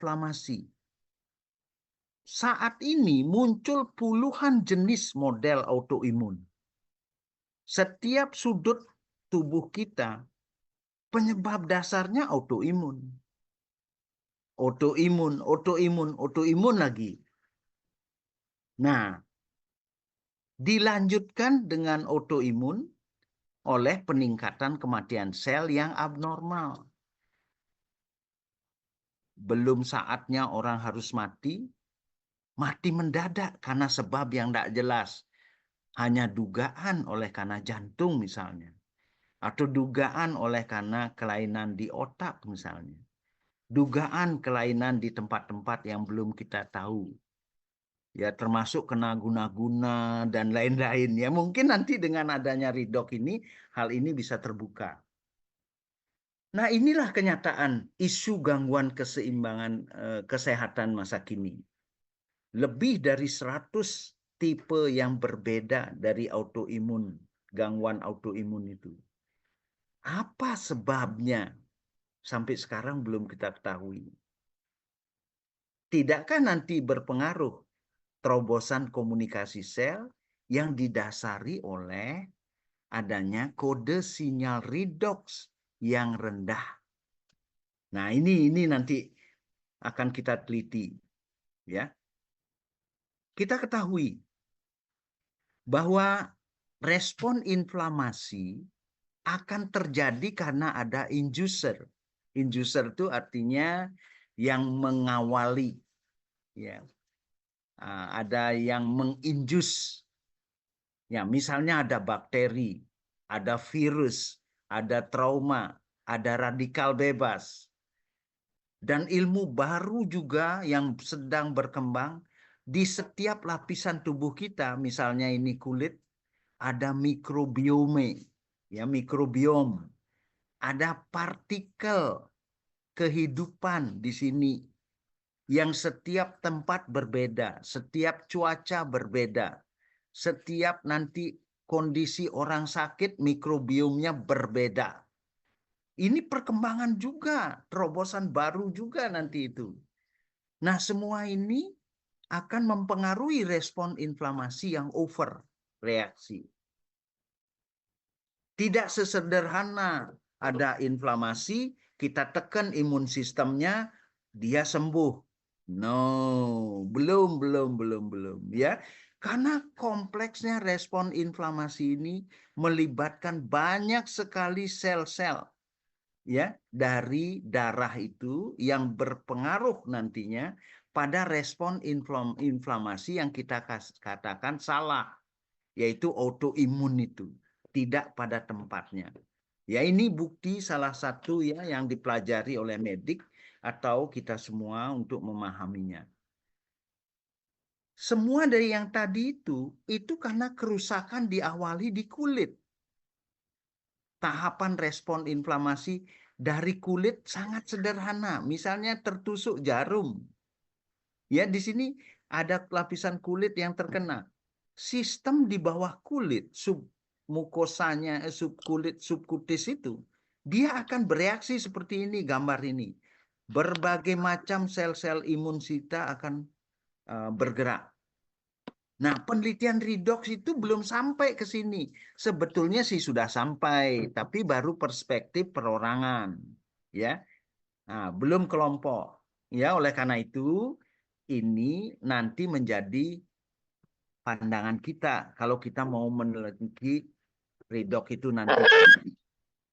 inflamasi. Saat ini muncul puluhan jenis model autoimun. Setiap sudut tubuh kita, penyebab dasarnya autoimun. Autoimun lagi. Nah, dilanjutkan dengan autoimun oleh peningkatan kematian sel yang abnormal. Belum saatnya orang harus mati mendadak karena sebab yang tidak jelas. Hanya dugaan oleh karena jantung misalnya. Atau dugaan oleh karena kelainan di otak misalnya. Dugaan kelainan di tempat-tempat yang belum kita tahu. Ya termasuk kena guna-guna dan lain-lain. Ya mungkin nanti dengan adanya redox ini, hal ini bisa terbuka. Nah inilah kenyataan isu gangguan keseimbangan kesehatan masa kini. Lebih dari 100 tipe yang berbeda dari autoimun, gangguan autoimun itu. Apa sebabnya? Sampai sekarang belum kita ketahui. Tidakkah nanti berpengaruh terobosan komunikasi sel yang didasari oleh adanya kode sinyal redox yang rendah? Nah, ini nanti akan kita teliti, ya. Kita ketahui bahwa respon inflamasi akan terjadi karena ada inducer. Inducer itu artinya yang mengawali, ya. Ada yang mengindus. Ya, misalnya ada bakteri, ada virus, ada trauma, ada radikal bebas. Dan ilmu baru juga yang sedang berkembang di setiap lapisan tubuh kita, misalnya ini kulit, ada mikrobiome, ya mikrobiom. Ada partikel kehidupan di sini yang setiap tempat berbeda, setiap cuaca berbeda, setiap nanti kondisi orang sakit mikrobiomnya berbeda. Ini perkembangan juga, terobosan baru juga nanti itu. Nah, semua ini akan mempengaruhi respon inflamasi yang over reaksi. Tidak sesederhana ada inflamasi, kita tekan imun sistemnya, dia sembuh. No, belum ya. Karena kompleksnya respon inflamasi ini melibatkan banyak sekali sel-sel ya dari darah itu yang berpengaruh nantinya pada respon inflamasi yang kita katakan salah, yaitu autoimun itu tidak pada tempatnya. Ya ini bukti salah satu ya yang dipelajari oleh medik atau kita semua untuk memahaminya. Semua dari yang tadi itu karena kerusakan diawali di kulit. Tahapan respon inflamasi dari kulit sangat sederhana. Misalnya tertusuk jarum. Ya, di sini ada lapisan kulit yang terkena. Sistem di bawah kulit, submukosanya, subkutis itu, dia akan bereaksi seperti ini, gambar ini. Berbagai macam sel-sel imun kita akan bergerak. Nah, penelitian redox itu belum sampai ke sini. Sebetulnya sih sudah sampai, tapi baru perspektif perorangan, ya. Nah, belum kelompok. Ya, oleh karena itu ini nanti menjadi pandangan kita kalau kita mau meneliti redox itu nanti.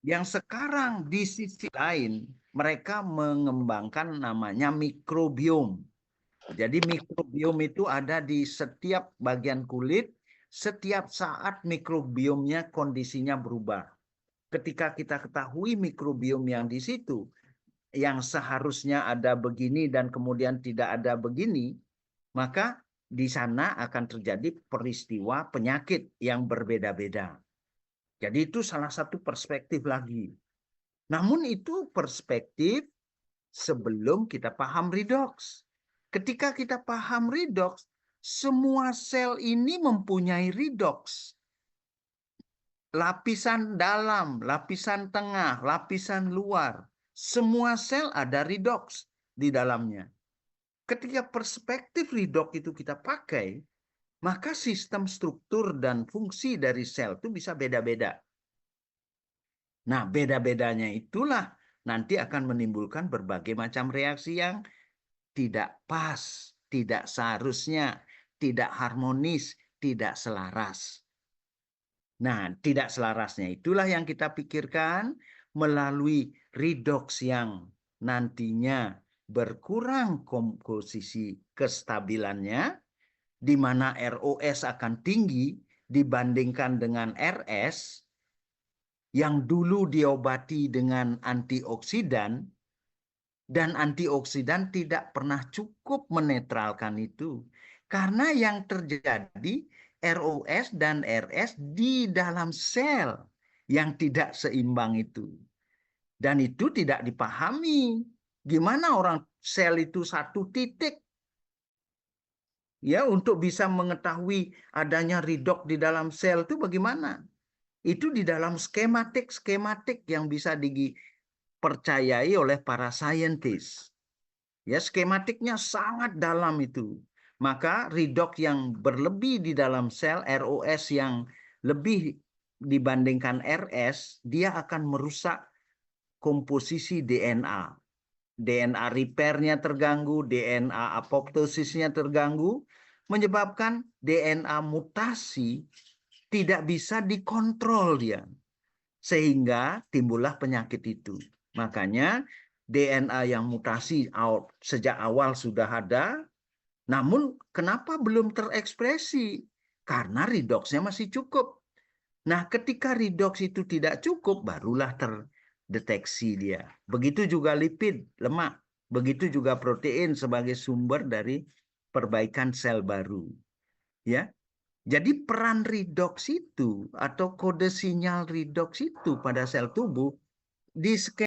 Yang sekarang di sisi lain mereka mengembangkan namanya mikrobiom. Jadi mikrobiom itu ada di setiap bagian kulit, setiap saat mikrobiomnya kondisinya berubah. Ketika kita ketahui mikrobiom yang di situ, yang seharusnya ada begini dan kemudian tidak ada begini, maka di sana akan terjadi peristiwa penyakit yang berbeda-beda. Jadi itu salah satu perspektif lagi. Namun itu perspektif sebelum kita paham redox. Ketika kita paham redox, semua sel ini mempunyai redox. Lapisan dalam, lapisan tengah, lapisan luar. Semua sel ada redox di dalamnya. ketika perspektif redox itu kita pakai, maka sistem struktur dan fungsi dari sel itu bisa beda-beda. Nah, beda-bedanya itulah nanti akan menimbulkan berbagai macam reaksi yang tidak pas, tidak seharusnya, tidak harmonis, tidak selaras. Nah, tidak selarasnya itulah yang kita pikirkan melalui redox yang nantinya berkurang komposisi kestabilannya, di mana ROS akan tinggi dibandingkan dengan RS yang dulu diobati dengan antioksidan, dan antioksidan tidak pernah cukup menetralkan itu. Karena yang terjadi ROS dan RS di dalam sel yang tidak seimbang itu. Dan itu tidak dipahami. Gimana orang sel itu satu titik? Ya, untuk bisa mengetahui adanya redox di dalam sel itu bagaimana? Itu di dalam skematik-skematik yang bisa dipercayai oleh para saintis. Ya, skematiknya sangat dalam itu. Maka redox yang berlebih di dalam sel, ROS yang lebih dibandingkan RS, dia akan merusak komposisi DNA. DNA repair-nya terganggu, DNA apoptosisnya terganggu, menyebabkan DNA mutasi tidak bisa dikontrol dia. Sehingga timbullah penyakit itu. Makanya DNA yang mutasi sejak awal sudah ada, namun kenapa belum terekspresi? Karena redoxnya masih cukup. Nah, ketika redox itu tidak cukup, barulah terdeteksi dia. Begitu juga lipid, lemak. Begitu juga protein sebagai sumber dari perbaikan sel baru. Ya, jadi peran redox itu atau kode sinyal redox itu pada sel tubuh di